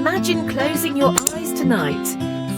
Imagine closing your eyes tonight,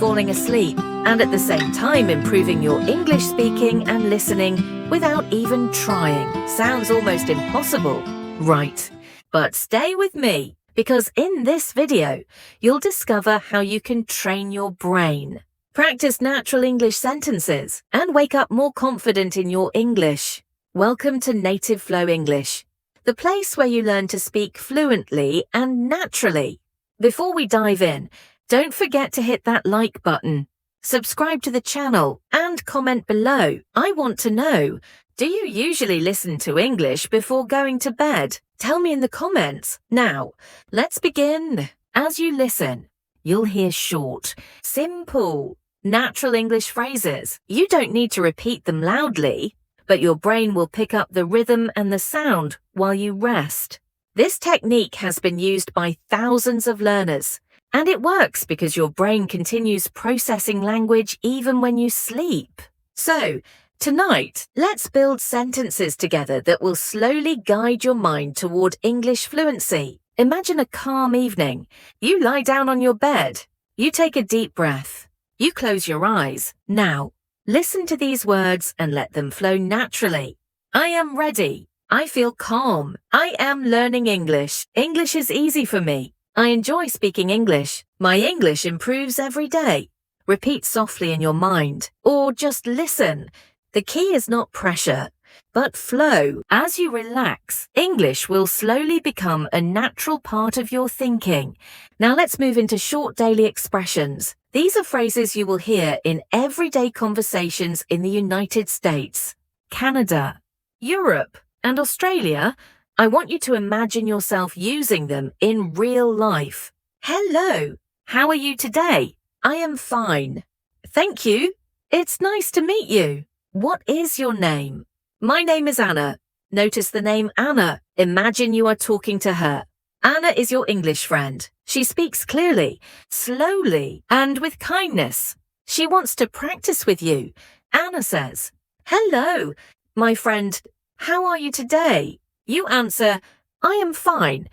falling asleep, and at the same time improving your English speaking and listening without even trying. Sounds almost impossible, right? But stay with me, because in this video, you'll discover how you can train your brain, practice natural English sentences, and wake up more confident in your English. Welcome to Native Flow English, the place where you learn to speak fluently and naturally. Before we dive in, don't forget to hit that like button, subscribe to the channel, and comment below. I want to know, do you usually listen to English before going to bed? Tell me in the comments. Now, let's begin. As you listen, you'll hear short, simple, natural English phrases. You don't need to repeat them loudly, but your brain will pick up the rhythm and the sound while you rest. This technique has been used by thousands of learners, and it works because your brain continues processing language even when you sleep. So, tonight, let's build sentences together that will slowly guide your mind toward English fluency. Imagine a calm evening. You lie down on your bed. You take a deep breath. You close your eyes. Now, listen to these words and let them flow naturally. I am ready. I feel calm. I am learning English. English is easy for me. I enjoy speaking English. My English improves every day. Repeat softly in your mind, or just listen. The key is not pressure, but flow. As you relax, English will slowly become a natural part of your thinking. Now let's move into short daily expressions. These are phrases you will hear in everyday conversations in the United States, Canada, Europe, and Australia. I want you to imagine yourself using them in real life. Hello, how are you today? I am fine. Thank you. It's nice to meet you. What is your name? My name is Anna. Notice the name Anna. Imagine you are talking to her. Anna is your English friend. She speaks clearly, slowly, and with kindness. She wants to practice with you. Anna says, "Hello, my friend. How are you today?" You answer, "I am fine.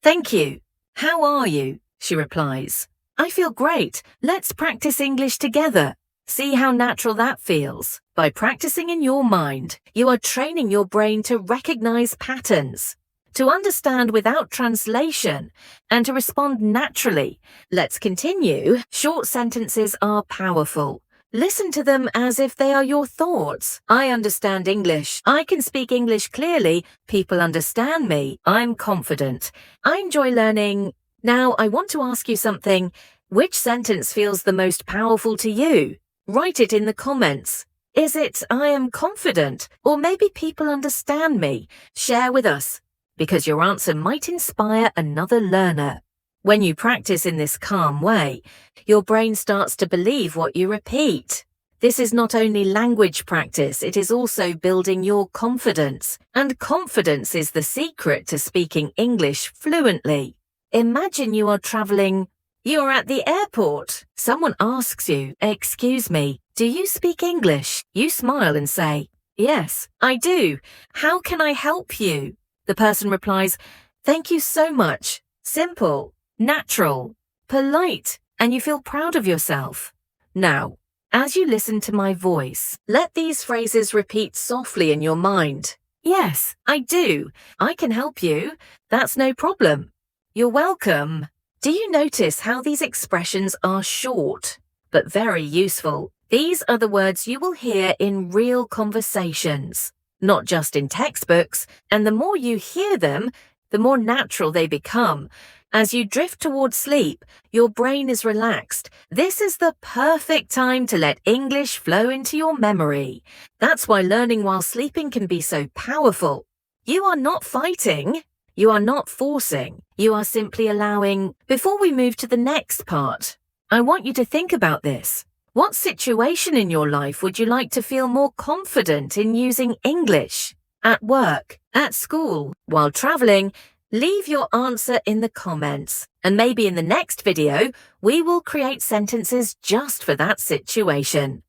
Thank you. How are you?" She replies, "I feel great. Let's practice English together." See how natural that feels? By practicing in your mind, you are training your brain to recognize patterns, to understand without translation, and to respond naturally. Let's continue. Short sentences are powerful. Listen to them as if they are your thoughts. I understand English. I can speak English clearly. People understand me. I'm confident. I enjoy learning. Now, I want to ask you something. Which sentence feels the most powerful to you? Write it in the comments. Is it I am confident? Or maybe people understand me? Share with us, because your answer might inspire another learner. When you practice in this calm way, your brain starts to believe what you repeat. This is not only language practice, it is also building your confidence. And confidence is the secret to speaking English fluently. Imagine you are traveling. You're at the airport. Someone asks you, "Excuse me, do you speak English?" You smile and say, "Yes, I do. How can I help you?" The person replies, "Thank you so much." Simple, natural, polite, and you feel proud of yourself. Now, as you listen to my voice, let these phrases repeat softly in your mind. "Yes, I do. I can help you. That's no problem. You're welcome." Do you notice how these expressions are short, but very useful? These are the words you will hear in real conversations, not just in textbooks, and the more you hear them, the more natural they become. As you drift towards sleep, your brain is relaxed. This is the perfect time to let English flow into your memory. That's why learning while sleeping can be so powerful. You are not fighting. You are not forcing. You are simply allowing. Before we move to the next part, I want you to think about this. What situation in your life would you like to feel more confident in using English? At work, at school, while traveling? Leave your answer in the comments, and maybe in the next video, we will create sentences just for that situation.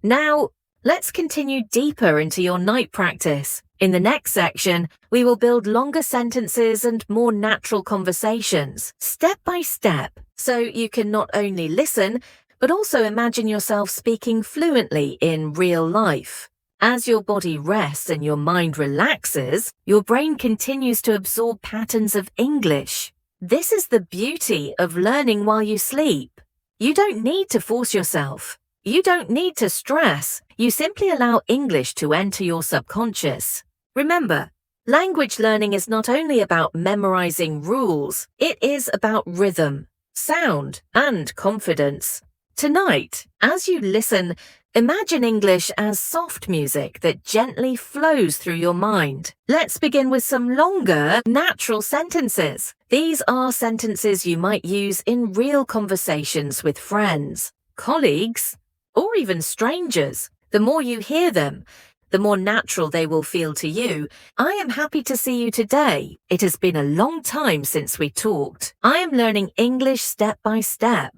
Now, let's continue deeper into your night practice. In the next section, we will build longer sentences and more natural conversations. Step by step, So you can not only listen, but also imagine yourself speaking fluently in real life. As your body rests and your mind relaxes, your brain continues to absorb patterns of English. This is the beauty of learning while you sleep. You don't need to force yourself. You don't need to stress. You simply allow English to enter your subconscious. Remember, language learning is not only about memorizing rules, it is about rhythm, sound, and confidence. Tonight, as you listen, imagine English as soft music that gently flows through your mind. Let's begin with some longer, natural sentences. These are sentences you might use in real conversations with friends, colleagues, or even strangers. The more you hear them, the more natural they will feel to you. I am happy to see you today. It has been a long time since we talked. I am learning English step by step.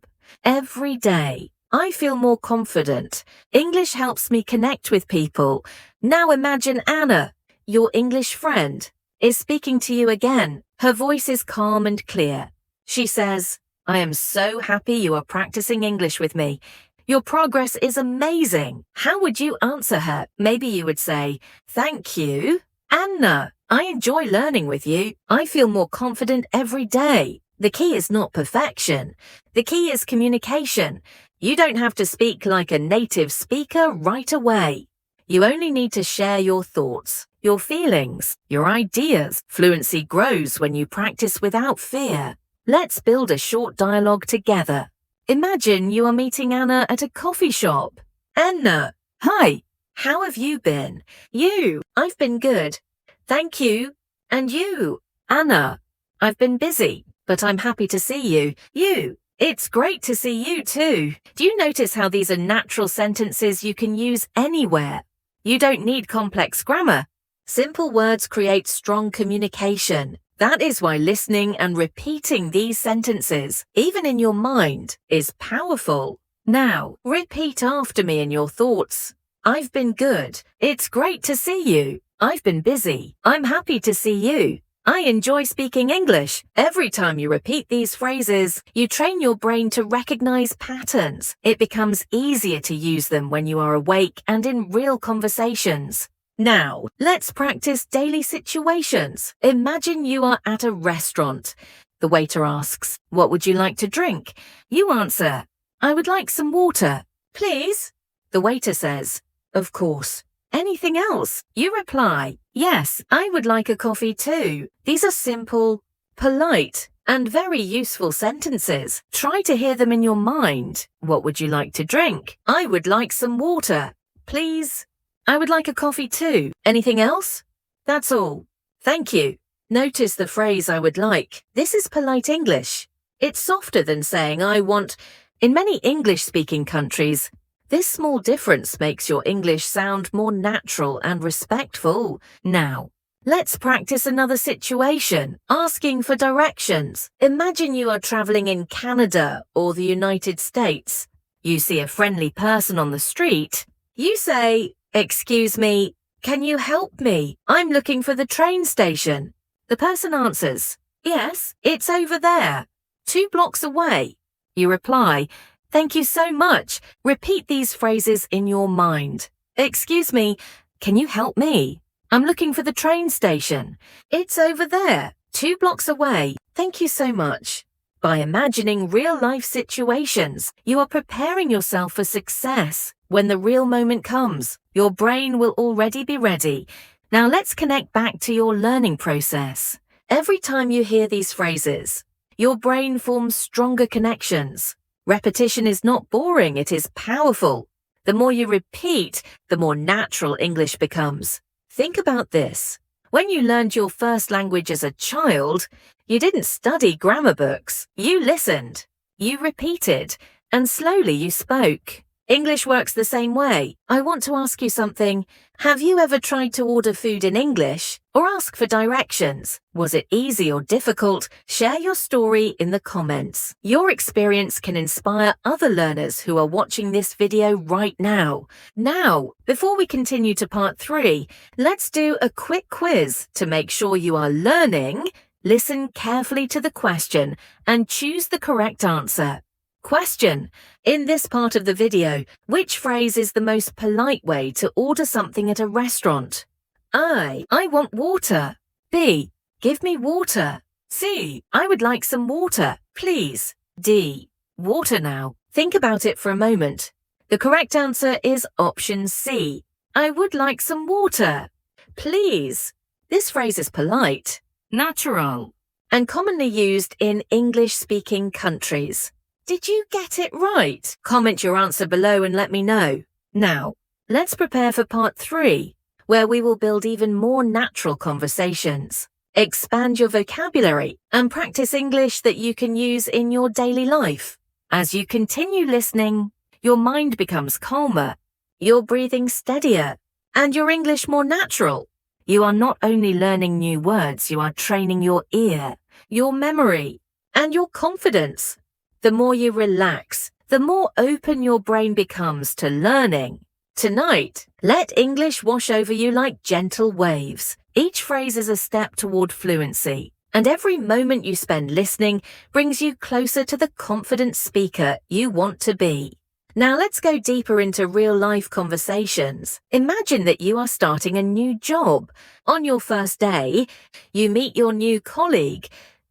Every day, I feel more confident. English helps me connect with people. Now imagine Anna, your English friend, is speaking to you again. Her voice is calm and clear. She says, "I am so happy you are practicing English with me. Your progress is amazing." How would you answer her? Maybe you would say, "Thank you, Anna. I enjoy learning with you. I feel more confident every day." The key is not perfection. The key is communication. You don't have to speak like a native speaker right away. You only need to share your thoughts, your feelings, your ideas. Fluency grows when you practice without fear. Let's build a short dialogue together. Imagine you are meeting Anna at a coffee shop. "Anna, hi, how have you been?" "You, I've been good. Thank you." "And you?" "Anna, I've been busy, but I'm happy to see you." "You, it's great to see you too." Do you notice how these are natural sentences you can use anywhere? You don't need complex grammar. Simple words create strong communication. That is why listening and repeating these sentences, even in your mind, is powerful. Now, repeat after me in your thoughts. "I've been good. It's great to see you. I've been busy. I'm happy to see you. I enjoy speaking English." Every time you repeat these phrases, you train your brain to recognize patterns. It becomes easier to use them when you are awake and in real conversations. Now, let's practice daily situations. Imagine you are at a restaurant. The waiter asks, "What would you like to drink?" You answer, "I would like some water." "Please?" The waiter says, "Of course." "Anything else?" You reply, "Yes, I would like a coffee too." These are simple, polite, and very useful sentences. Try to hear them in your mind. What would you like to drink? "I would like some water." "Please?" "I would like a coffee too." "Anything else?" "That's all. Thank you." Notice the phrase "I would like." This is polite English. It's softer than saying "I want." In many English-speaking countries, this small difference makes your English sound more natural and respectful. Now, let's practice another situation, asking for directions. Imagine you are traveling in Canada or the United States. You see a friendly person on the street. You say, "Excuse me, can you help me? I'm looking for the train station." The person answers, "Yes, it's over there, 2 blocks away." You reply, "Thank you so much." Repeat these phrases in your mind. "Excuse me, can you help me? I'm looking for the train station. It's over there, 2 blocks away. Thank you so much." By imagining real-life situations, you are preparing yourself for success. When the real moment comes, your brain will already be ready. Now let's connect back to your learning process. Every time you hear these phrases, your brain forms stronger connections. Repetition is not boring, it is powerful. The more you repeat, the more natural English becomes. Think about this. When you learned your first language as a child, you didn't study grammar books. You listened, you repeated, and slowly you spoke. English works the same way. I want to ask you something. Have you ever tried to order food in English or ask for directions? Was it easy or difficult? Share your story in the comments. Your experience can inspire other learners who are watching this video right now. Now, before we continue to part 3, let's do a quick quiz to make sure you are learning, Listen carefully to the question and choose the correct answer. Question: in this part of the video, which phrase is the most polite way to order something at a restaurant? I want water. B, give me water. C, I would like some water, please. D, water now. Think about it for a moment. The correct answer is option C. I would like some water. Please. This phrase is polite, natural, and commonly used in English-speaking countries. Did you get it right? Comment your answer below and let me know. Now, let's prepare for part 3, where we will build even more natural conversations. Expand your vocabulary and practice English that you can use in your daily life. As you continue listening, your mind becomes calmer, your breathing steadier, and your English more natural. You are not only learning new words, you are training your ear, your memory, and your confidence. The more you relax, the more open your brain becomes to learning. Tonight, let English wash over you like gentle waves. Each phrase is a step toward fluency, and every moment you spend listening brings you closer to the confident speaker you want to be. Now let's go deeper into real-life conversations. Imagine that you are starting a new job. On your first day, you meet your new colleague.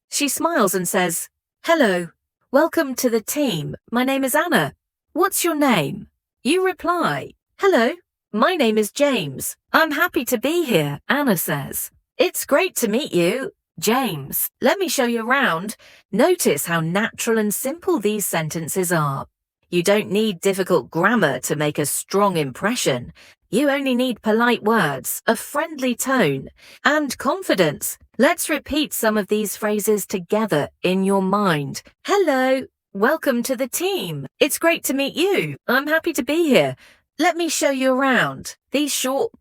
She smiles and says, "Hello, welcome to the team. My name is Anna. What's your name?" You reply, "Hello, my name is James. I'm happy to be here," Anna says. "It's great to meet you, James. Let me show you around." Notice how natural and simple these sentences are. You don't need difficult grammar to make a strong impression. You only need polite words, a friendly tone, and confidence. Let's repeat some of these phrases together in your mind. Hello, welcome to the team. It's great to meet you. I'm happy to be here. Let me show you around. These short,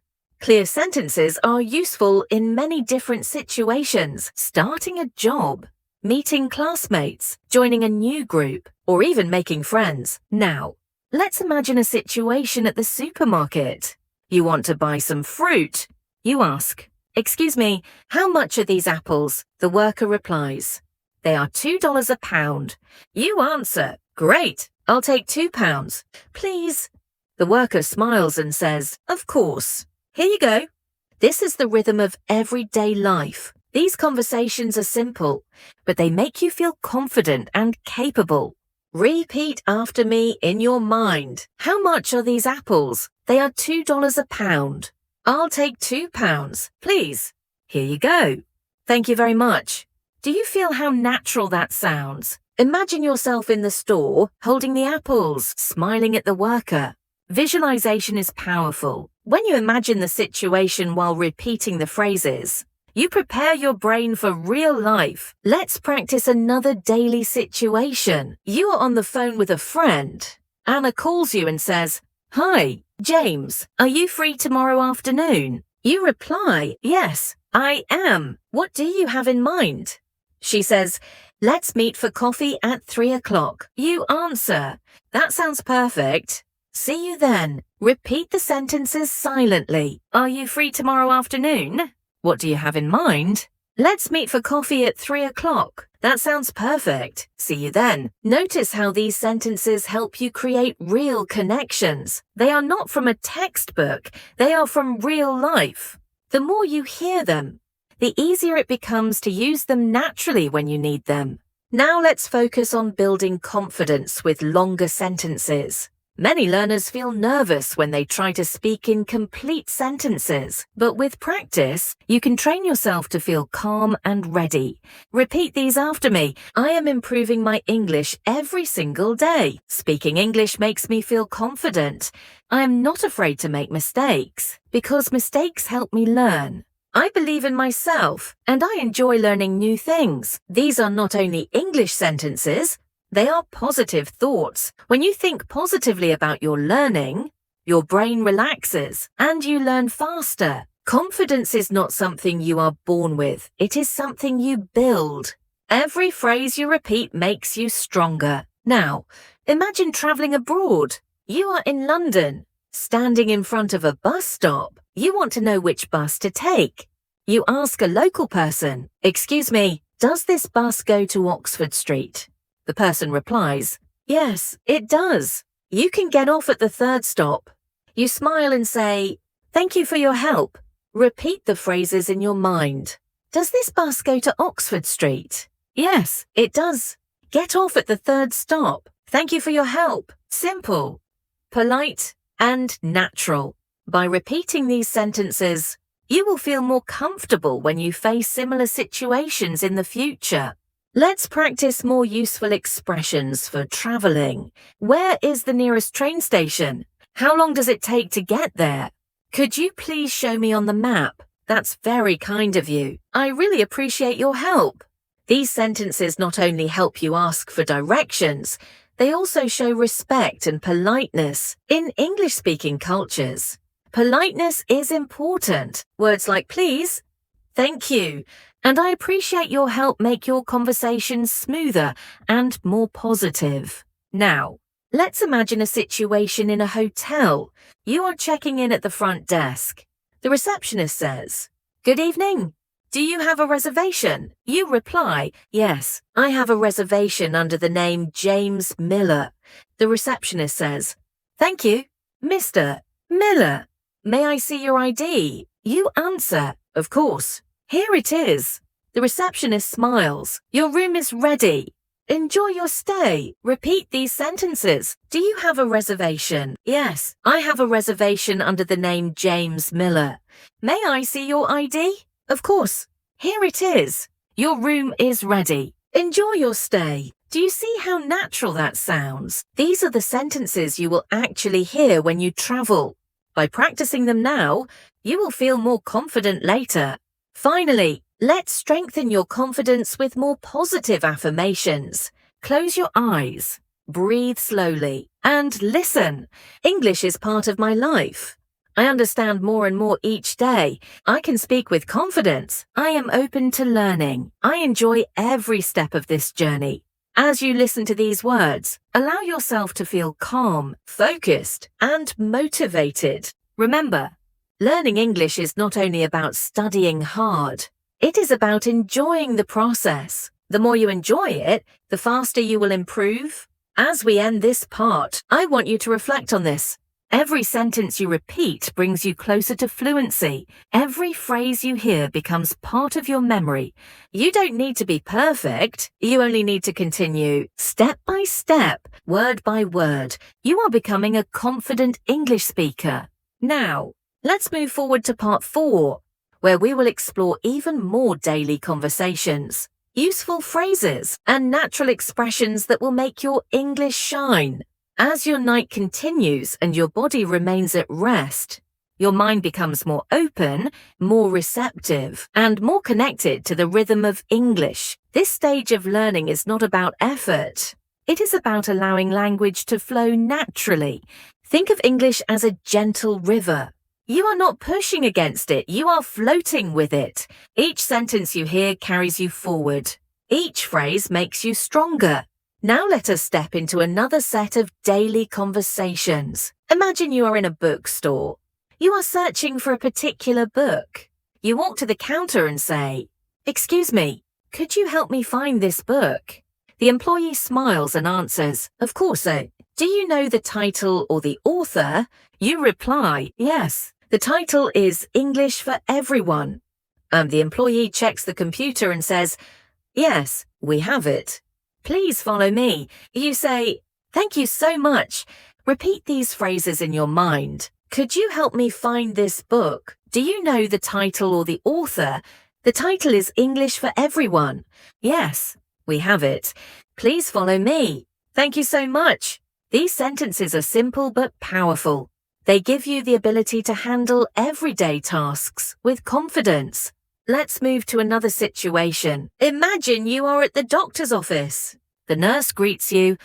clear sentences are useful in many different situations. Starting a job, meeting classmates, joining a new group, or even making friends. Now, let's imagine a situation at the supermarket. You want to buy some fruit. You ask, "Excuse me, how much are these apples?" The worker replies, "They are $2 a pound." You answer, "Great, I'll take £2. Please." The worker smiles and says, "Of course. Here you go." This is the rhythm of everyday life. These conversations are simple, but they make you feel confident and capable. Repeat after me in your mind. How much are these apples? They are $2 a pound. I'll take £2, please. Here you go. Thank you very much. Do you feel how natural that sounds? Imagine yourself in the store, holding the apples, smiling at the worker. Visualization is powerful. When you imagine the situation while repeating the phrases, you prepare your brain for real life. Let's practice another daily situation. You are on the phone with a friend. Anna calls you and says, "Hi, James, are you free tomorrow afternoon?" You reply, "Yes, I am. What do you have in mind?" She says, "Let's meet for coffee at 3 o'clock. You answer, "That sounds perfect. See you then." Repeat the sentences silently. Are you free tomorrow afternoon? What do you have in mind? Let's meet for coffee at 3 o'clock. That sounds perfect. See you then. Notice how these sentences help you create real connections. They are not from a textbook. They are from real life. The more you hear them, the easier it becomes to use them naturally when you need them. Now let's focus on building confidence with longer sentences. Many learners feel nervous when they try to speak in complete sentences, but with practice, you can train yourself to feel calm and ready. Repeat these after me. I am improving my English every single day. Speaking English makes me feel confident. I am not afraid to make mistakes, because mistakes help me learn. I believe in myself, and I enjoy learning new things. These are not only English sentences, they are positive thoughts. When you think positively about your learning, your brain relaxes and you learn faster. Confidence is not something you are born with. It is something you build. Every phrase you repeat makes you stronger. Now, imagine traveling abroad. You are in London, standing in front of a bus stop. You want to know which bus to take. You ask a local person, "Excuse me, Does this bus go to Oxford Street? The person replies, yes, it does. You can get off at the third stop. You smile and say, thank you for your help. Repeat the phrases in your mind. Does this bus go to Oxford Street? Yes, it does. Get off at the third stop. Thank you for your help. Simple, polite, and natural. By repeating these sentences, you will feel more comfortable when you face similar situations in the future. Let's practice more useful expressions for traveling. Where is the nearest train station? How long does it take to get there? Could you please show me on the map? That's very kind of you. I really appreciate your help. These sentences not only help you ask for directions, they also show respect and politeness in English-speaking cultures. Politeness is important. Words like please, thank you, and I appreciate your help make your conversations smoother and more positive. Now, let's imagine a situation in a hotel. You are checking in at the front desk. The receptionist says, good evening. Do you have a reservation? You reply, yes, I have a reservation under the name James Miller. The receptionist says, thank you, Mr. Miller. May I see your ID? You answer, of course. Here it is. The receptionist smiles. Your room is ready. Enjoy your stay. Repeat these sentences. Do you have a reservation? Yes, I have a reservation under the name James Miller. May I see your ID? Of course. Here it is. Your room is ready. Enjoy your stay. Do you see how natural that sounds? These are the sentences you will actually hear when you travel. By practicing them now, you will feel more confident later. Finally, let's strengthen your confidence with more positive affirmations. Close your eyes, breathe slowly, and listen. English is part of my life. I understand more and more each day. I can speak with confidence. I am open to learning. I enjoy every step of this journey. As you listen to these words, allow yourself to feel calm, focused, and motivated. Remember, learning English is not only about studying hard. It is about enjoying the process. The more you enjoy it, the faster you will improve. As we end this part, I want you to reflect on this. Every sentence you repeat brings you closer to fluency. Every phrase you hear becomes part of your memory. You don't need to be perfect. You only need to continue step by step, word by word. You are becoming a confident English speaker. Now, let's move forward to part 4, where we will explore even more daily conversations, useful phrases, and natural expressions that will make your English shine. As your night continues and your body remains at rest, your mind becomes more open, more receptive, and more connected to the rhythm of English. This stage of learning is not about effort. It is about allowing language to flow naturally. Think of English as a gentle river. You are not pushing against it, you are floating with it. Each sentence you hear carries you forward. Each phrase makes you stronger. Now let us step into another set of daily conversations. Imagine you are in a bookstore. You are searching for a particular book. You walk to the counter and say, "Excuse me, could you help me find this book?" The employee smiles and answers, "Of course, sir. Do you know the title or the author?" You reply, "Yes. The title is English for Everyone." The employee checks the computer and says, "Yes, we have it. Please follow me." You say, "Thank you so much." Repeat these phrases in your mind. Could you help me find this book? Do you know the title or the author? The title is English for Everyone. Yes, we have it. Please follow me. Thank you so much. These sentences are simple but powerful. They give you the ability to handle everyday tasks with confidence. Let's move to another situation. Imagine you are at the doctor's office. The nurse greets you.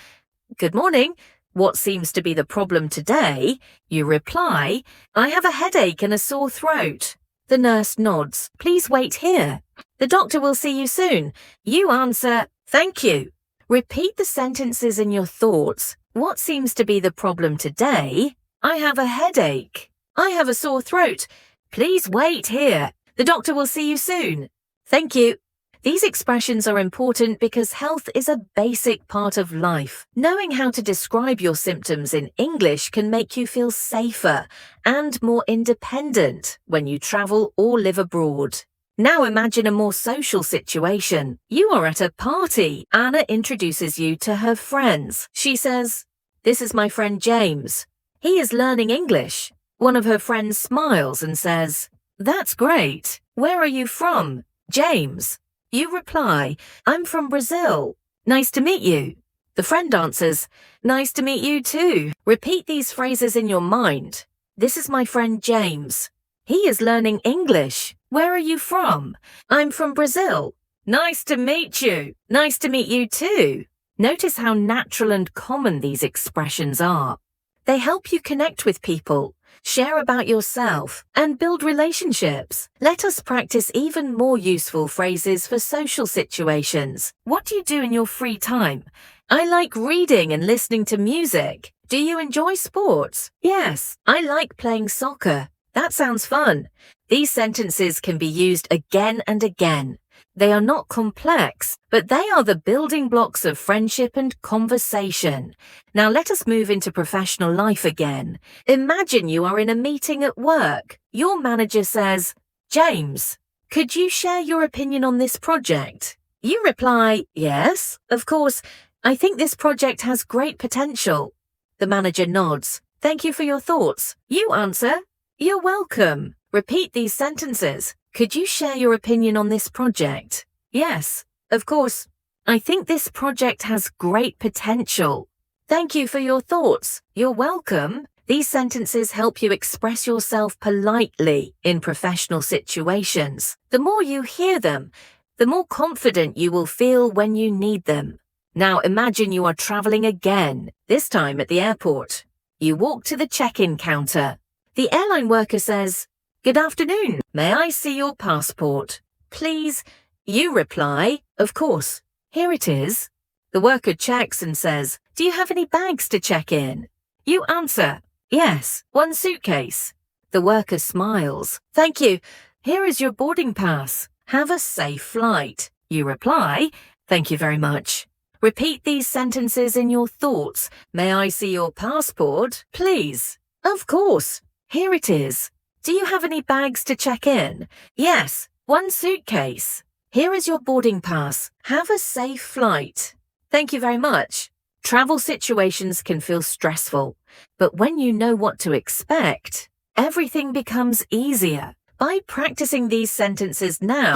"Good morning. What seems to be the problem today?" You reply, "I have a headache and a sore throat." The nurse nods. "Please wait here. The doctor will see you soon." You answer, "Thank you." Repeat the sentences in your thoughts. What seems to be the problem today? I have a headache. I have a sore throat. Please wait here. The doctor will see you soon. Thank you. These expressions are important because health is a basic part of life. Knowing how to describe your symptoms in English can make you feel safer and more independent when you travel or live abroad. Now imagine a more social situation. You are at a party. Anna introduces you to her friends. She says, "This is my friend James. He is learning English." One of her friends smiles and says, "That's great. Where are you from, James?" You reply, "I'm from Brazil. Nice to meet you." The friend answers, "Nice to meet you too." Repeat these phrases in your mind. This is my friend James. He is learning English. Where are you from? I'm from Brazil. Nice to meet you. Nice to meet you too. Notice how natural and common these expressions are. They help you connect with people, share about yourself, and build relationships. Let us practice even more useful phrases for social situations. What do you do in your free time? I like reading and listening to music. Do you enjoy sports? Yes, I like playing soccer. That sounds fun. These sentences can be used again and again. They are not complex, but they are the building blocks of friendship and conversation. Now let us move into professional life again. Imagine you are in a meeting at work. Your manager says, "James, could you share your opinion on this project?" You reply, "Yes, of course. I think this project has great potential." The manager nods. "Thank you for your thoughts." You answer, "You're welcome." Repeat these sentences. Could you share your opinion on this project? Yes, of course. I think this project has great potential. Thank you for your thoughts. You're welcome. These sentences help you express yourself politely in professional situations. The more you hear them, the more confident you will feel when you need them. Now imagine you are traveling again, this time at the airport. You walk to the check-in counter. The airline worker says, "Good afternoon. May I see your passport, please?" You reply, "Of course. Here it is." The worker checks and says, "Do you have any bags to check in?" You answer, "Yes, one suitcase." The worker smiles. "Thank you. Here is your boarding pass. Have a safe flight." You reply, "Thank you very much." Repeat these sentences in your thoughts. May I see your passport, please? Of course. Here it is. Do you have any bags to check in? Yes, one suitcase. Here is your boarding pass. Have a safe flight. Thank you very much. Travel situations can feel stressful, but when you know what to expect, everything becomes easier. By practicing these sentences now,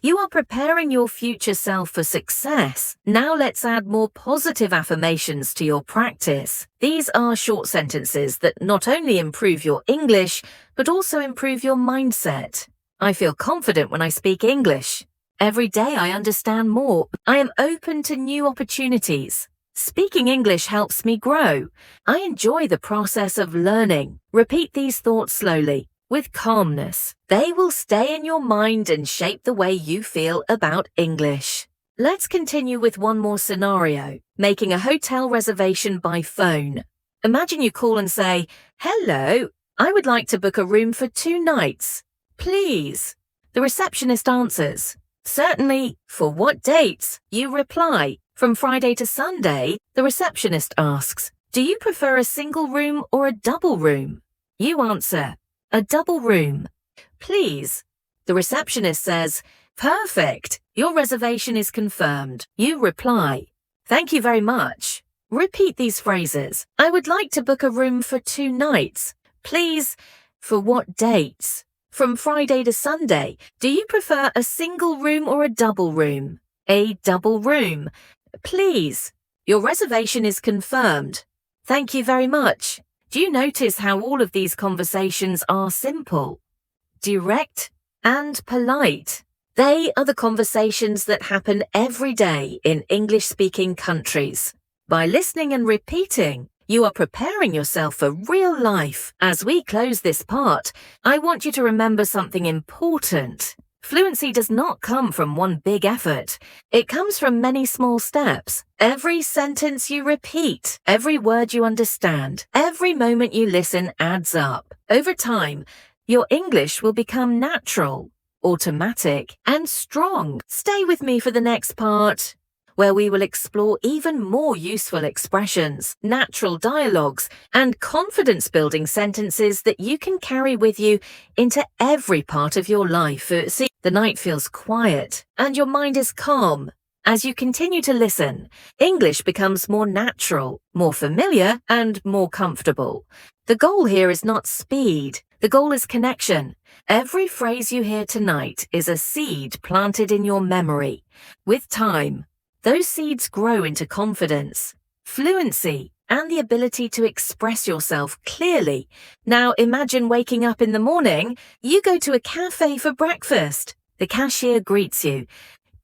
you are preparing your future self for success. Now let's add more positive affirmations to your practice. These are short sentences that not only improve your English, but also improve your mindset. I feel confident when I speak English. Every day I understand more. I am open to new opportunities. Speaking English helps me grow. I enjoy the process of learning. Repeat these thoughts slowly, with calmness. They will stay in your mind and shape the way you feel about English. Let's continue with one more scenario, making a hotel reservation by phone. Imagine you call and say, "Hello, I would like to book a room for 2 nights. Please." The receptionist answers, "Certainly, for what dates?" You reply, "From Friday to Sunday." The receptionist asks, "Do you prefer a single room or a double room?" You answer, "A double room. Please." The receptionist says, "Perfect. Your reservation is confirmed." You reply, "Thank you very much." Repeat these phrases. I would like to book a room for 2 nights. Please. For what dates? From Friday to Sunday. Do you prefer a single room or a double room? A double room. Please. Your reservation is confirmed. Thank you very much. Do you notice how all of these conversations are simple, direct, and polite? They are the conversations that happen every day in English-speaking countries. By listening and repeating, you are preparing yourself for real life. As we close this part, I want you to remember something important. Fluency does not come from one big effort. It comes from many small steps. Every sentence you repeat, every word you understand, every moment you listen adds up. Over time, your English will become natural, automatic, and strong. Stay with me for the next part, where we will explore even more useful expressions, natural dialogues, and confidence-building sentences that you can carry with you into every part of your life. See, the night feels quiet and your mind is calm. As you continue to listen, English becomes more natural, more familiar, and more comfortable. The goal here is not speed. The goal is connection. Every phrase you hear tonight is a seed planted in your memory. With time, those seeds grow into confidence, fluency, and the ability to express yourself clearly. Now imagine waking up in the morning, you go to a cafe for breakfast. The cashier greets you.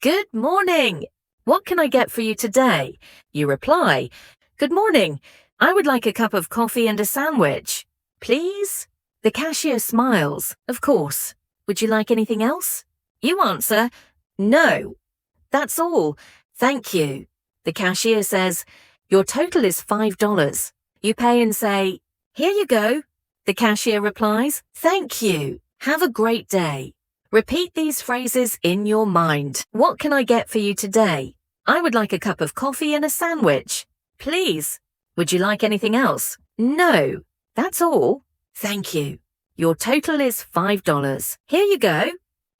Good morning. What can I get for you today? You reply, Good morning. I would like a cup of coffee and a sandwich. Please? The cashier smiles. Of course. Would you like anything else? You answer, No. That's all. Thank you. The cashier says, Your total is $5. You pay and say, Here you go. The cashier replies, Thank you. Have a great day. Repeat these phrases in your mind. What can I get for you today? I would like a cup of coffee and a sandwich. Please. Would you like anything else? No. That's all. Thank you. Your total is $5. Here you go.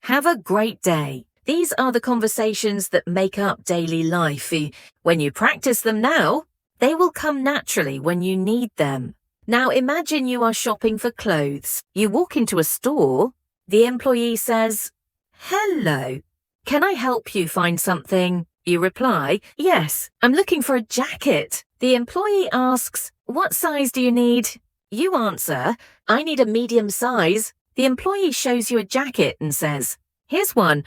Have a great day. These are the conversations that make up daily life. When you practice them now, they will come naturally when you need them. Now imagine you are shopping for clothes. You walk into a store. The employee says, Hello, can I help you find something? You reply, Yes, I'm looking for a jacket. The employee asks, What size do you need? You answer, I need a medium size. The employee shows you a jacket and says, Here's one.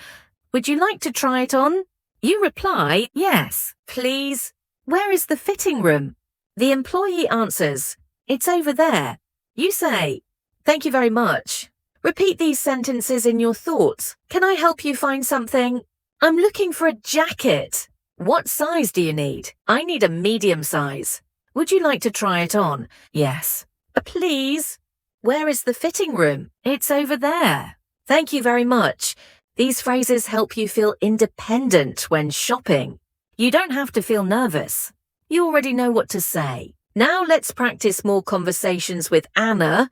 Would you like to try it on? You reply, Yes, please. Where is the fitting room? The employee answers, It's over there. You say, Thank you very much. Repeat these sentences in your thoughts. Can I help you find something? I'm looking for a jacket. What size do you need? I need a medium size. Would you like to try it on? Yes. Please. Where is the fitting room? It's over there. Thank you very much. These phrases help you feel independent when shopping. You don't have to feel nervous. You already know what to say. Now let's practice more conversations with Anna,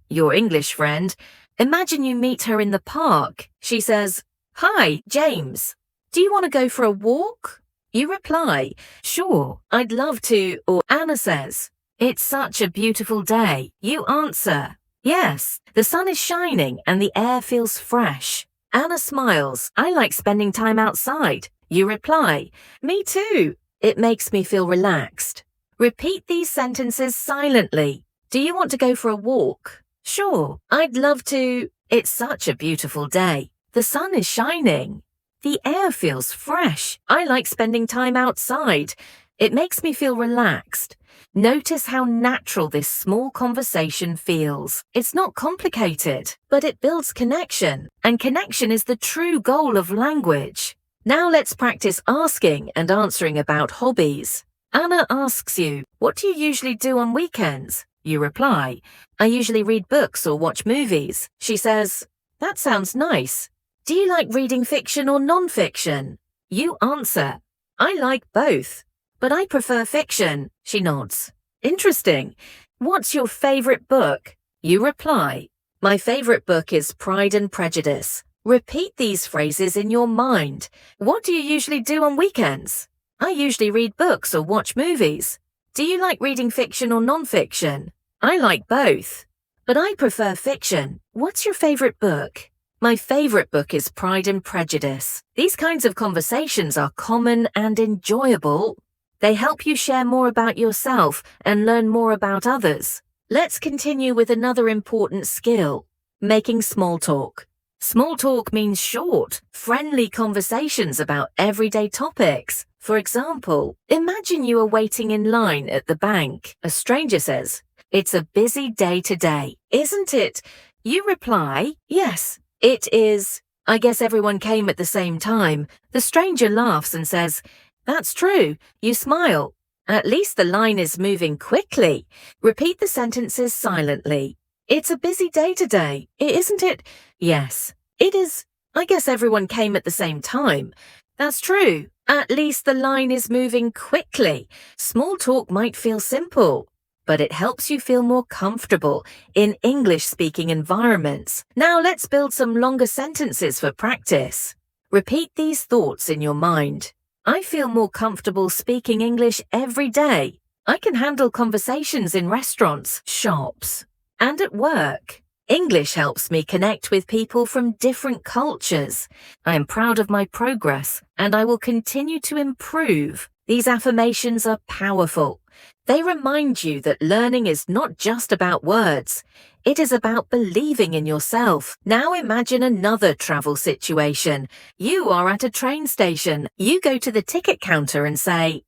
your English friend. Imagine you meet her in the park. She says, Hi, James. Do you want to go for a walk? You reply, Sure, I'd love to. Or Anna says, It's such a beautiful day. You answer, Yes, the sun is shining and the air feels fresh. Anna smiles. I like spending time outside. You reply, Me too. It makes me feel relaxed. Repeat these sentences silently. Do you want to go for a walk? Sure, I'd love to. It's such a beautiful day. The sun is shining. The air feels fresh. I like spending time outside. It makes me feel relaxed. Notice how natural this small conversation feels. It's not complicated, but it builds connection, and connection is the true goal of language. Now let's practice asking and answering about hobbies. Anna asks you, What do you usually do on weekends? You reply, I usually read books or watch movies. She says, That sounds nice. Do you like reading fiction or non-fiction? You answer, I like both, but I prefer fiction. She nods. Interesting. What's your favorite book? You reply, My favorite book is Pride and Prejudice. Repeat these phrases in your mind. What do you usually do on weekends? I usually read books or watch movies. Do you like reading fiction or non-fiction? I like both, but I prefer fiction. What's your favorite book? My favorite book is Pride and Prejudice. These kinds of conversations are common and enjoyable. They help you share more about yourself and learn more about others. Let's continue with another important skill, making small talk. Small talk means short, friendly conversations about everyday topics. For example, imagine you are waiting in line at the bank. A stranger says, It's a busy day today, isn't it? You reply, Yes, it is. I guess everyone came at the same time. The stranger laughs and says, That's true. You smile. At least the line is moving quickly. Repeat the sentences silently. It's a busy day today, isn't it? Yes, it is. I guess everyone came at the same time. That's true. At least the line is moving quickly. Small talk might feel simple, but it helps you feel more comfortable in English-speaking environments. Now let's build some longer sentences for practice. Repeat these thoughts in your mind. I feel more comfortable speaking English every day. I can handle conversations in restaurants, shops, and at work. English helps me connect with people from different cultures. I am proud of my progress, and I will continue to improve. These affirmations are powerful. They remind you that learning is not just about words. It is about believing in yourself. Now imagine another travel situation. You are at a train station. You go to the ticket counter and say,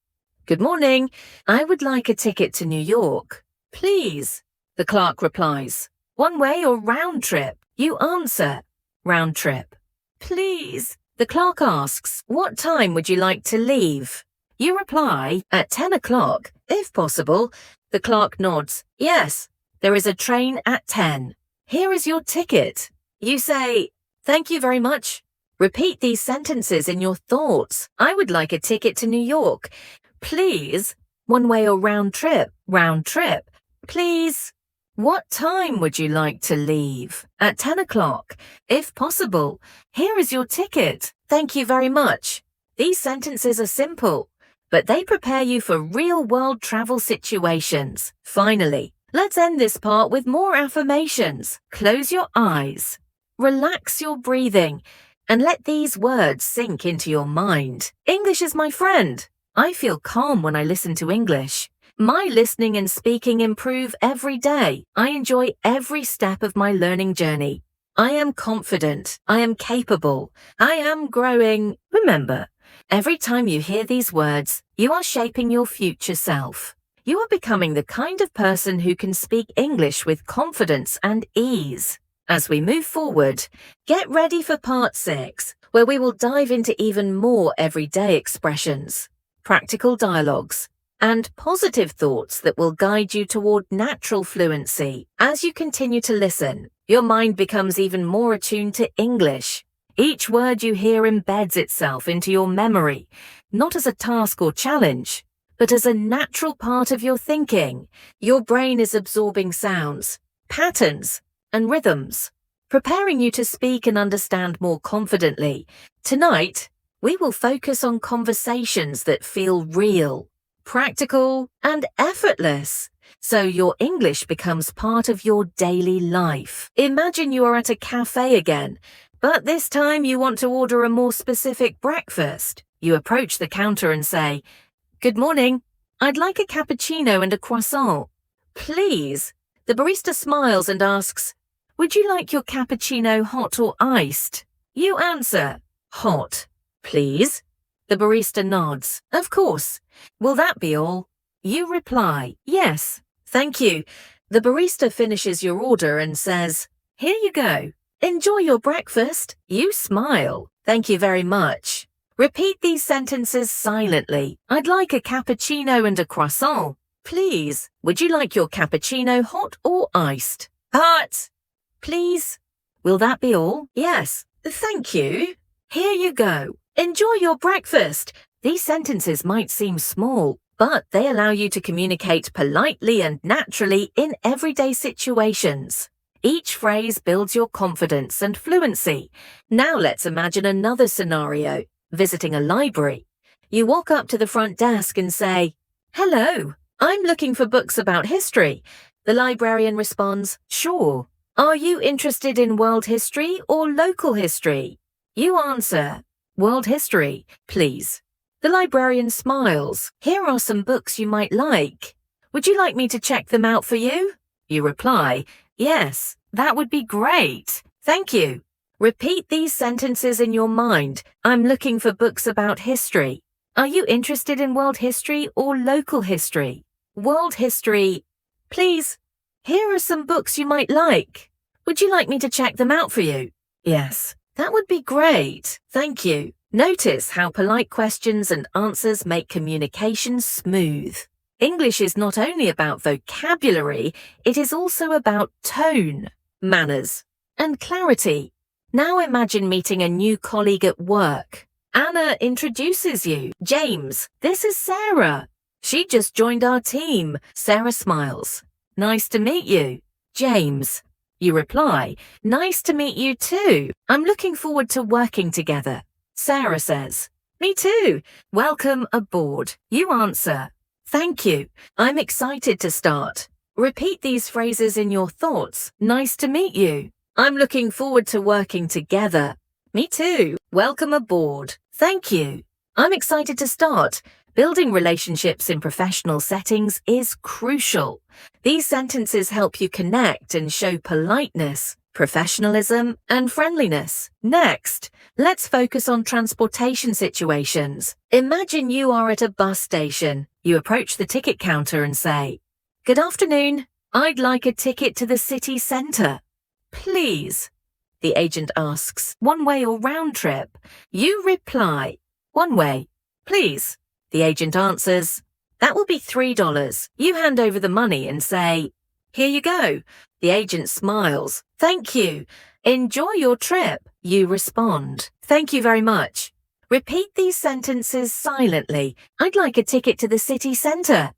"Good morning. I would like a ticket to New York. Please." The clerk replies, "One way or round trip?" You answer, "Round trip." "Please." The clerk asks, "What time would you like to leave?" You reply, "At 10 o'clock, if possible." The clerk nods, "Yes, there is a train at 10. Here is your ticket." You say, "Thank you very much." Repeat these sentences in your thoughts. I would like a ticket to New York. Please. One way or round trip? Round trip. Please. What time would you like to leave? At 10 o'clock. If possible. Here is your ticket. Thank you very much. These sentences are simple, but they prepare you for real-world travel situations. Finally, let's end this part with more affirmations. Close your eyes, relax your breathing, and let these words sink into your mind. English is my friend. I feel calm when I listen to English. My listening and speaking improve every day. I enjoy every step of my learning journey. I am confident. I am capable. I am growing. Remember, every time you hear these words, you are shaping your future self. You are becoming the kind of person who can speak English with confidence and ease. As we move forward, get ready for part 6, where we will dive into even more everyday expressions, practical dialogues, and positive thoughts that will guide you toward natural fluency. As you continue to listen, your mind becomes even more attuned to English. Each word you hear embeds itself into your memory, not as a task or challenge, but as a natural part of your thinking. Your brain is absorbing sounds, patterns, and rhythms, preparing you to speak and understand more confidently. Tonight, we will focus on conversations that feel real, practical, and effortless, so your English becomes part of your daily life. Imagine you are at a cafe again, but this time you want to order a more specific breakfast. You approach the counter and say, "Good morning. I'd like a cappuccino and a croissant. Please." The barista smiles and asks, "Would you like your cappuccino hot or iced?" You answer, "Hot, please." The barista nods. "Of course. Will that be all?" You reply, "Yes, thank you." The barista finishes your order and says, "Here you go. Enjoy your breakfast." You smile. "Thank you very much." Repeat these sentences silently. "I'd like a cappuccino and a croissant. Please, would you like your cappuccino hot or iced?" "Hot, please." "Will that be all?" "Yes, thank you." "Here you go. Enjoy your breakfast." These sentences might seem small, but they allow you to communicate politely and naturally in everyday situations. Each phrase builds your confidence and fluency. Now let's imagine another scenario, visiting a library. You walk up to the front desk and say, "Hello, I'm looking for books about history." The librarian responds, "Sure. Are you interested in world history or local history?" You answer, "World history, please." The librarian smiles. "Here are some books you might like. Would you like me to check them out for you?" You reply, "Yes, that would be great. Thank you." Repeat these sentences in your mind. I'm looking for books about history. Are you interested in world history or local history? World history, please. Here are some books you might like. Would you like me to check them out for you? Yes, that would be great. Thank you. Notice how polite questions and answers make communication smooth. English is not only about vocabulary, it is also about tone, manners, and clarity. Now imagine meeting a new colleague at work. Anna introduces you. James, this is Sarah. She just joined our team. Sarah smiles. Nice to meet you. James. You reply, nice to meet you too. I'm looking forward to working together. Sarah says, me too. Welcome aboard. You answer, thank you. I'm excited to start. Repeat these phrases in your thoughts. Nice to meet you. I'm looking forward to working together. Me too. Welcome aboard. Thank you. I'm excited to start. Building relationships in professional settings is crucial. These sentences help you connect and show politeness, professionalism, and friendliness. Next, let's focus on transportation situations. Imagine you are at a bus station. You approach the ticket counter and say, good afternoon. I'd like a ticket to the city centre. Please. The agent asks, one way or round trip? You reply, one way. Please. The agent answers, that will be $3. You hand over the money and say, here you go. The agent smiles. Thank you. Enjoy your trip. You respond, thank you very much. Repeat these sentences silently. I'd like a ticket to the city centre.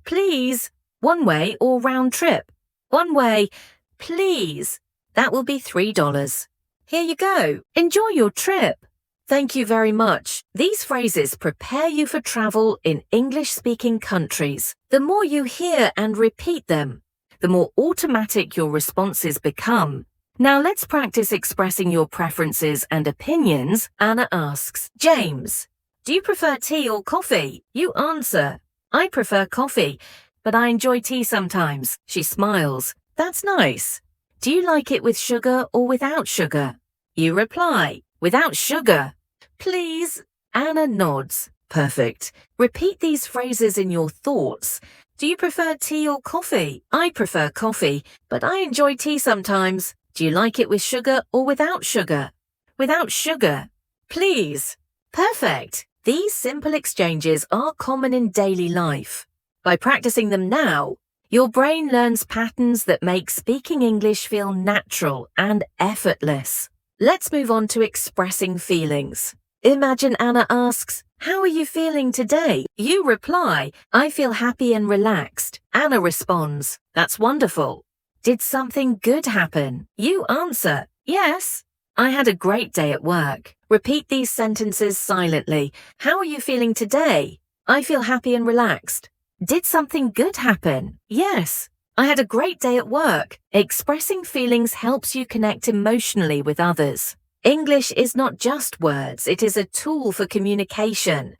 Please. One way or round trip? One way. Please. That will be $3. Here you go. Enjoy your trip. Thank you very much. These phrases prepare you for travel in English-speaking countries. The more you hear and repeat them, the more automatic your responses become. Now let's practice expressing your preferences and opinions. Anna asks, James, do you prefer tea or coffee? You answer, I prefer coffee, but I enjoy tea sometimes. She smiles. That's nice. Do you like it with sugar or without sugar? You reply, without sugar. Please. Anna nods. Perfect. Repeat these phrases in your thoughts. Do you prefer tea or coffee? I prefer coffee, but I enjoy tea sometimes. Do you like it with sugar or without sugar? Without sugar. Please. Perfect. These simple exchanges are common in daily life. By practicing them now, your brain learns patterns that make speaking English feel natural and effortless. Let's move on to expressing feelings. Imagine Anna asks, how are you feeling today? You reply, I feel happy and relaxed. Anna responds, that's wonderful. Did something good happen? You answer, yes. I had a great day at work. Repeat these sentences silently. How are you feeling today? I feel happy and relaxed. Did something good happen? Yes. I had a great day at work. Expressing feelings helps you connect emotionally with others. English is not just words, it is a tool for communication,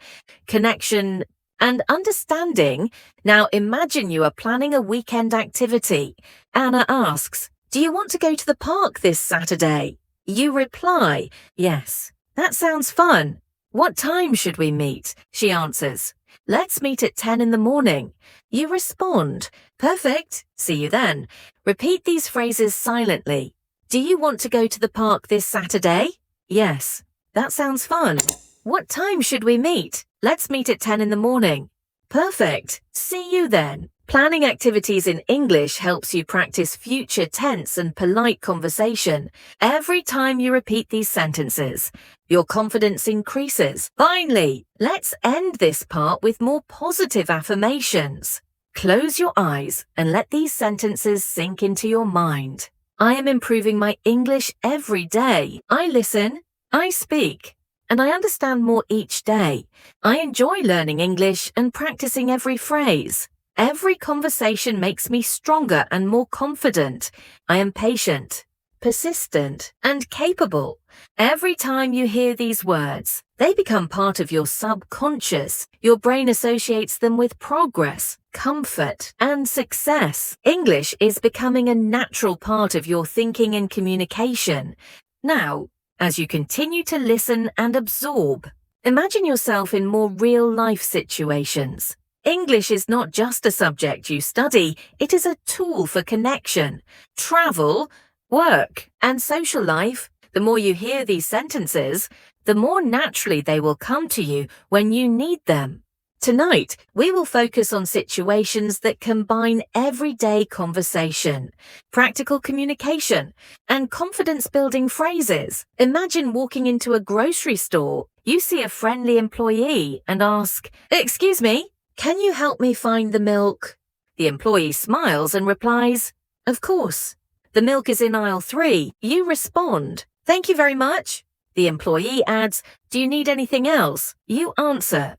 connection, and understanding. Now imagine you are planning a weekend activity. Anna asks, do you want to go to the park this Saturday? You reply, yes. That sounds fun. What time should we meet? She answers, let's meet at 10 in the morning. You respond, perfect. See you then. Repeat these phrases silently. Do you want to go to the park this Saturday? Yes. That sounds fun. What time should we meet? Let's meet at 10 in the morning. Perfect. See you then. Planning activities in English helps you practice future tense and polite conversation. Every time you repeat these sentences, your confidence increases. Finally, let's end this part with more positive affirmations. Close your eyes and let these sentences sink into your mind. I am improving my English every day. I listen, I speak, and I understand more each day. I enjoy learning English and practicing every phrase. Every conversation makes me stronger and more confident. I am patient, persistent, and capable. Every time you hear these words, they become part of your subconscious. Your brain associates them with progress, comfort, and success. English is becoming a natural part of your thinking and communication. Now, as you continue to listen and absorb, imagine yourself in more real-life situations. English is not just a subject you study, it is a tool for connection, travel, work, and social life. The more you hear these sentences, the more naturally they will come to you when you need them. Tonight, we will focus on situations that combine everyday conversation, practical communication, and confidence-building phrases. Imagine walking into a grocery store. You see a friendly employee and ask, "Excuse me, can you help me find the milk?" The employee smiles and replies, "Of course. The milk is in aisle 3. You respond, "Thank you very much." The employee adds, "Do you need anything else?" You answer,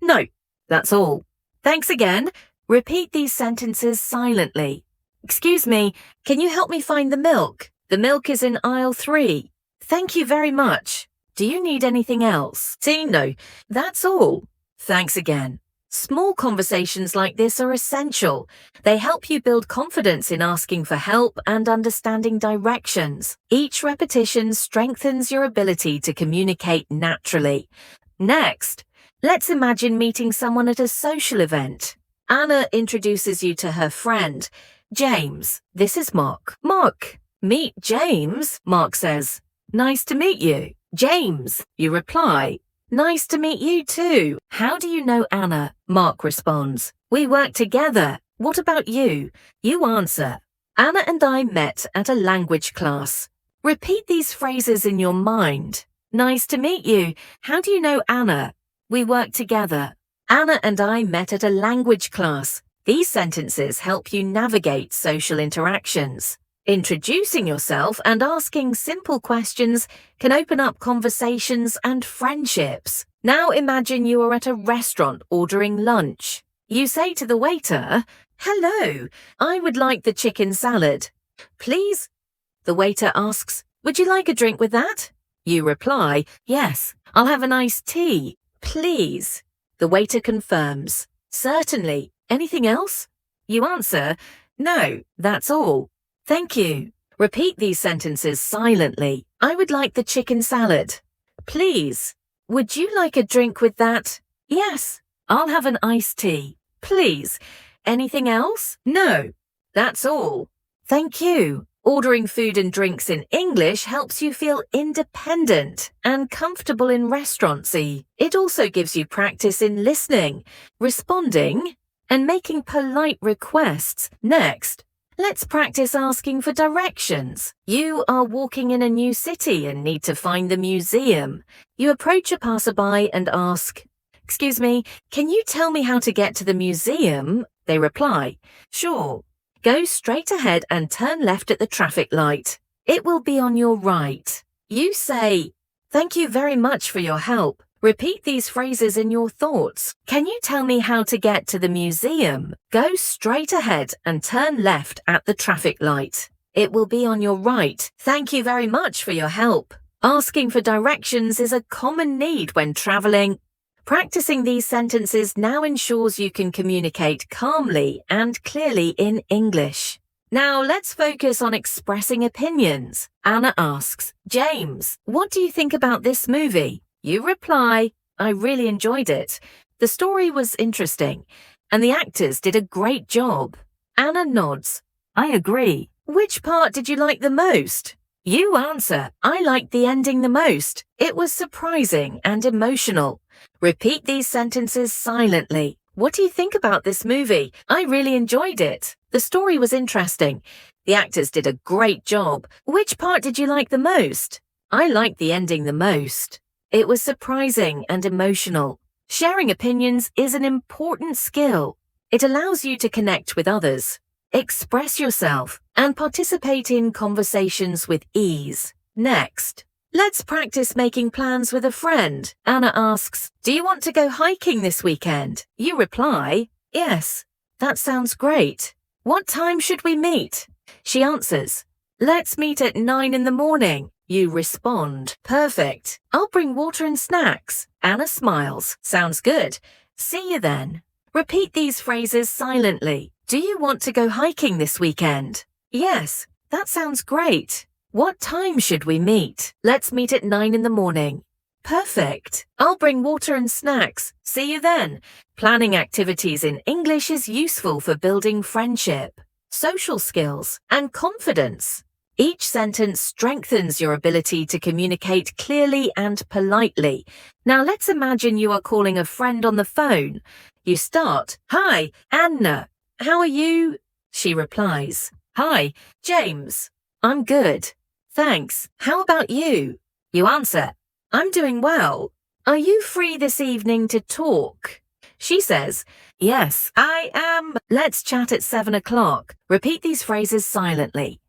"No, that's all." Thanks again. Repeat these sentences silently. "Excuse me, can you help me find the milk? The milk is in aisle 3. Thank you very much. Do you need anything else?" See, no, that's all. Thanks again. Small conversations like this are essential. They help you build confidence in asking for help and understanding directions. Each repetition strengthens your ability to communicate naturally. Next, let's imagine meeting someone at a social event. Anna introduces you to her friend, James. This is Mark. "Mark, meet James," Mark says. "Nice to meet you." "James," you reply. "Nice to meet you too. How do you know Anna?" Mark responds, "We work together. What about you?" You answer, "Anna and I met at a language class." Repeat these phrases in your mind. "Nice to meet you. How do you know Anna?" "We work together." "Anna and I met at a language class." These sentences help you navigate social interactions. Introducing yourself and asking simple questions can open up conversations and friendships. Now imagine you are at a restaurant ordering lunch. You say to the waiter, "Hello, I would like the chicken salad." "Please?" The waiter asks, "Would you like a drink with that?" You reply, "Yes, I'll have an iced tea, please." The waiter confirms, "Certainly. Anything else?" You answer, "No, that's all. Thank you." Repeat these sentences silently. "I would like the chicken salad. Please. Would you like a drink with that?" "Yes, I'll have an iced tea. Please. Anything else?" "No, that's all. Thank you." Ordering food and drinks in English helps you feel independent and comfortable in restaurants. It also gives you practice in listening, responding, and making polite requests. Next, let's practice asking for directions. You are walking in a new city and need to find the museum. You approach a passerby and ask, "Excuse me, can you tell me how to get to the museum?" They reply, "Sure. Go straight ahead and turn left at the traffic light. It will be on your right." You say, "Thank you very much for your help." Repeat these phrases in your thoughts. "Can you tell me how to get to the museum?" Go straight ahead and turn left at the traffic light. It will be on your right. Thank you very much for your help. Asking for directions is a common need when traveling. Practicing these sentences now ensures you can communicate calmly and clearly in English. Now let's focus on expressing opinions. Anna asks, "James, what do you think about this movie?" You reply, "I really enjoyed it. The story was interesting, and the actors did a great job." Anna nods, "I agree. Which part did you like the most?" You answer, "I liked the ending the most. It was surprising and emotional." Repeat these sentences silently. "What do you think about this movie?" "I really enjoyed it. The story was interesting. The actors did a great job." "Which part did you like the most?" "I liked the ending the most. It was surprising and emotional." Sharing opinions is an important skill. It allows you to connect with others, express yourself, and participate in conversations with ease. Next, let's practice making plans with a friend. Anna asks, "Do you want to go hiking this weekend?" You reply, "Yes, that sounds great. What time should we meet?" She answers, "Let's meet at 9 in the morning." You respond, "Perfect. I'll bring water and snacks." Anna smiles, "Sounds good. See you then." Repeat these phrases silently. "Do you want to go hiking this weekend?" "Yes, that sounds great. What time should we meet?" "Let's meet at 9 in the morning." "Perfect. I'll bring water and snacks. See you then." Planning activities in English is useful for building friendship, social skills, and confidence. Each sentence strengthens your ability to communicate clearly and politely. Now let's imagine you are calling a friend on the phone. You start, "Hi, Anna. How are you?" She replies, "Hi, James. I'm good. Thanks. How about you?" You answer, "I'm doing well. Are you free this evening to talk?" She says, "Yes, I am. Let's chat at 7 o'clock. Repeat these phrases silently.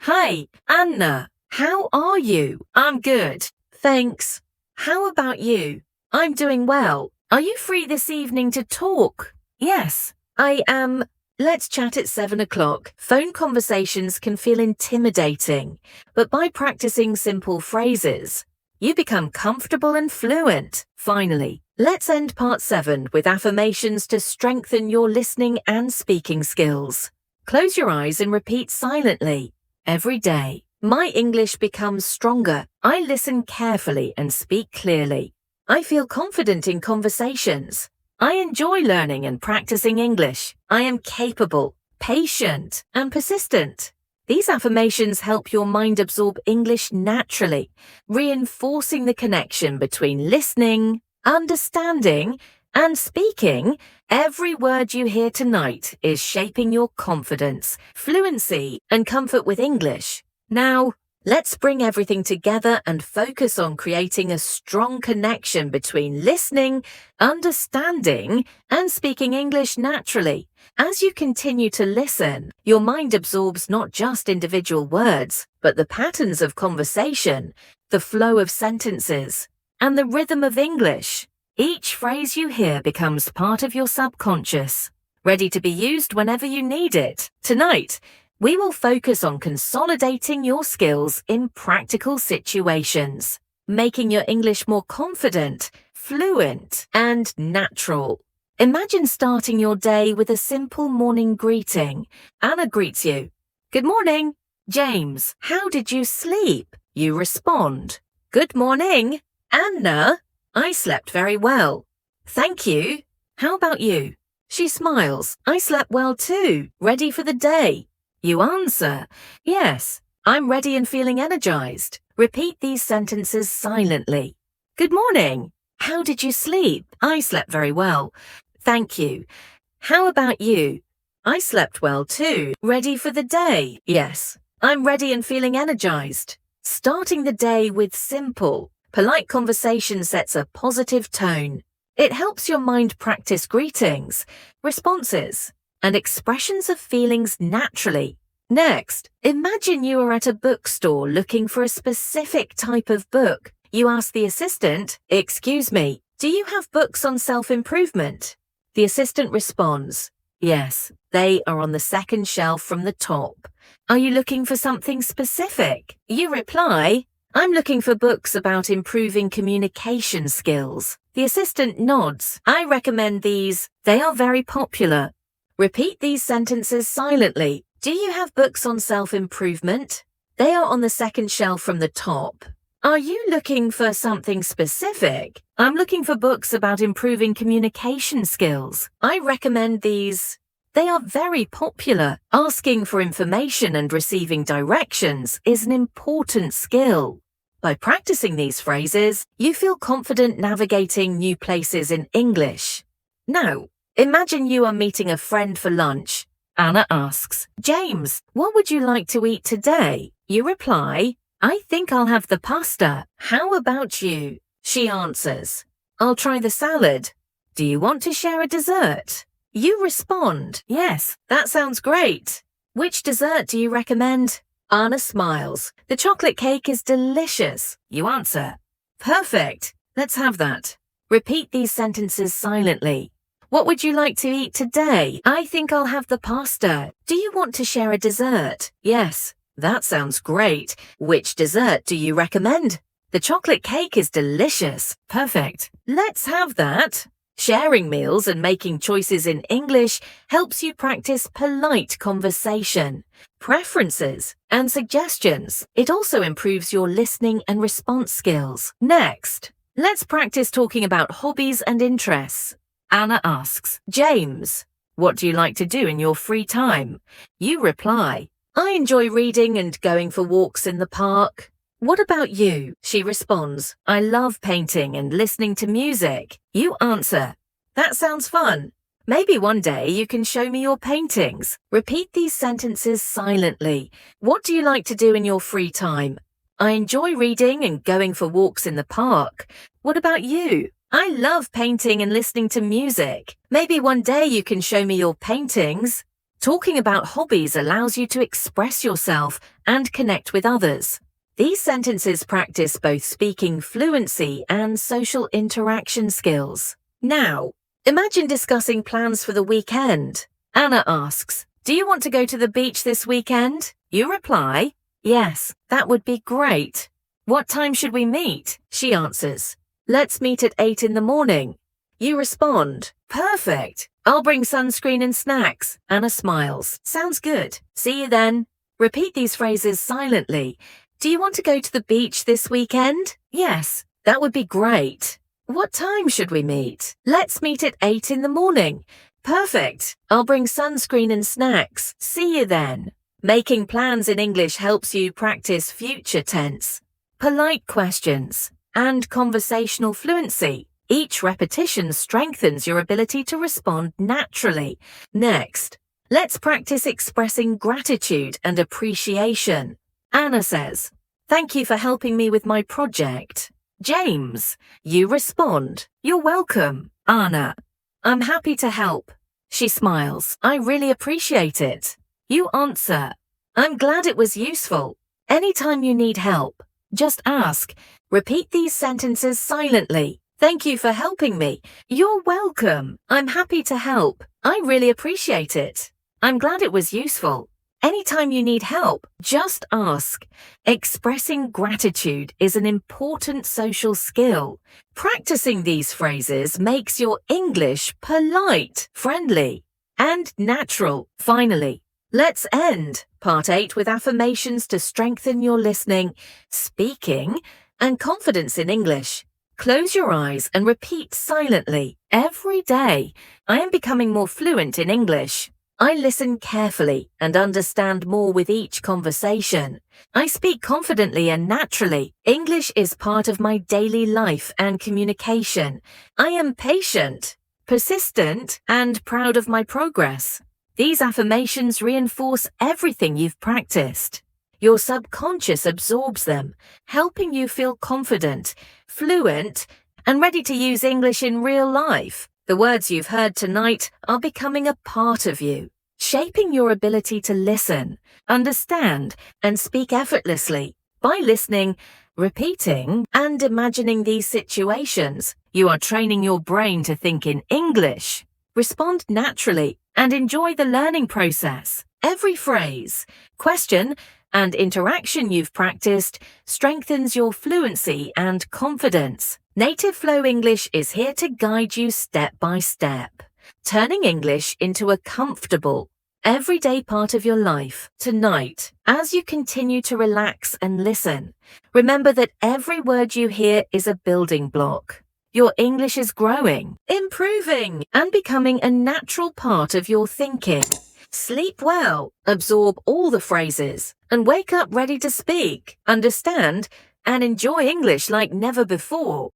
"Hi, Anna. How are you?" "I'm good. Thanks. How about you?" "I'm doing well. Are you free this evening to talk?" "Yes, I am. Let's chat at 7 o'clock. Phone conversations can feel intimidating, but by practicing simple phrases, you become comfortable and fluent. Finally, let's end part 7 with affirmations to strengthen your listening and speaking skills. Close your eyes and repeat silently. Every day, my English becomes stronger. I listen carefully and speak clearly. I feel confident in conversations. I enjoy learning and practicing English. I am capable, patient, and persistent. These affirmations help your mind absorb English naturally, reinforcing the connection between listening, understanding, and speaking. Every word you hear tonight is shaping your confidence, fluency, and comfort with English. Now, let's bring everything together and focus on creating a strong connection between listening, understanding, and speaking English naturally. As you continue to listen, your mind absorbs not just individual words, but the patterns of conversation, the flow of sentences, and the rhythm of English. Each phrase you hear becomes part of your subconscious, ready to be used whenever you need it. Tonight, we will focus on consolidating your skills in practical situations, making your English more confident, fluent, and natural. Imagine starting your day with a simple morning greeting. Anna greets you. "Good morning. James, how did you sleep?" You respond, "Good morning, Anna. I slept very well. Thank you. How about you?" She smiles. "I slept well too. Ready for the day." You answer, "Yes, I'm ready and feeling energized." Repeat these sentences silently. "Good morning. How did you sleep?" "I slept very well. Thank you. How about you?" "I slept well too. Ready for the day." "Yes, I'm ready and feeling energized." Starting the day with simple, polite conversation sets a positive tone. It helps your mind practice greetings, responses, and expressions of feelings naturally. Next, imagine you are at a bookstore looking for a specific type of book. You ask the assistant, "Excuse me, do you have books on self-improvement?" The assistant responds, "Yes, they are on the second shelf from the top." "Are you looking for something specific?" You reply, "I'm looking for books about improving communication skills." The assistant nods. "I recommend these. They are very popular." Repeat these sentences silently. "Do you have books on self-improvement?" "They are on the second shelf from the top." "Are you looking for something specific?" "I'm looking for books about improving communication skills. I recommend these. They are very popular." Asking for information and receiving directions is an important skill. By practicing these phrases, you feel confident navigating new places in English. Now, imagine you are meeting a friend for lunch. Anna asks, "James, what would you like to eat today?" You reply, "I think I'll have the pasta. How about you?" She answers, "I'll try the salad. Do you want to share a dessert?" You respond, "Yes, that sounds great. Which dessert do you recommend?" Anna smiles. "The chocolate cake is delicious." You answer, "Perfect. Let's have that." Repeat these sentences silently. "What would you like to eat today?" "I think I'll have the pasta. Do you want to share a dessert?" "Yes, that sounds great. Which dessert do you recommend?" "The chocolate cake is delicious." "Perfect. Let's have that." Sharing meals and making choices in English helps you practice polite conversation, preferences, and suggestions. It also improves your listening and response skills. Next, let's practice talking about hobbies and interests. Anna asks, "James, what do you like to do in your free time?" You reply, I enjoy reading and going for walks in the park. What about you? She responds, I love painting and listening to music. You answer, that sounds fun. Maybe one day you can show me your paintings. Repeat these sentences silently. What do you like to do in your free time? I enjoy reading and going for walks in the park. What about you? I love painting and listening to music. Maybe one day you can show me your paintings. Talking about hobbies allows you to express yourself and connect with others. These sentences practice both speaking fluency and social interaction skills. Now, imagine discussing plans for the weekend. Anna asks, do you want to go to the beach this weekend? You reply, yes, that would be great. What time should we meet? She answers, let's meet at 8 in the morning. You respond, perfect. I'll bring sunscreen and snacks. Anna smiles. Sounds good. See you then. Repeat these phrases silently. Do you want to go to the beach this weekend? Yes, that would be great. What time should we meet? Let's meet at 8 in the morning. Perfect. I'll bring sunscreen and snacks. See you then. Making plans in English helps you practice future tense, polite questions, and conversational fluency. Each repetition strengthens your ability to respond naturally. Next, let's practice expressing gratitude and appreciation. Anna says, thank you for helping me with my project. James, you respond, you're welcome. Anna, I'm happy to help. She smiles, I really appreciate it. You answer, I'm glad it was useful. Anytime you need help, just ask. Repeat these sentences silently. Thank you for helping me. You're welcome. I'm happy to help. I really appreciate it. I'm glad it was useful. Anytime you need help, just ask. Expressing gratitude is an important social skill. Practicing these phrases makes your English polite, friendly, and natural. Finally, let's end Part 8 with affirmations to strengthen your listening, speaking, and confidence in English. Close your eyes and repeat silently every day. I am becoming more fluent in English. I listen carefully and understand more with each conversation. I speak confidently and naturally. English is part of my daily life and communication. I am patient, persistent, and proud of my progress. These affirmations reinforce everything you've practiced. Your subconscious absorbs them, helping you feel confident, fluent, and ready to use English in real life. The words you've heard tonight are becoming a part of you, shaping your ability to listen, understand, and speak effortlessly. By listening, repeating, and imagining these situations, you are training your brain to think in English, respond naturally, and enjoy the learning process. Every phrase, question, and interaction you've practiced strengthens your fluency and confidence. Native Flow English is here to guide you step by step, turning English into a comfortable, everyday part of your life. Tonight, as you continue to relax and listen, remember that every word you hear is a building block. Your English is growing, improving, and becoming a natural part of your thinking. Sleep well, absorb all the phrases, and wake up ready to speak, understand, and enjoy English like never before.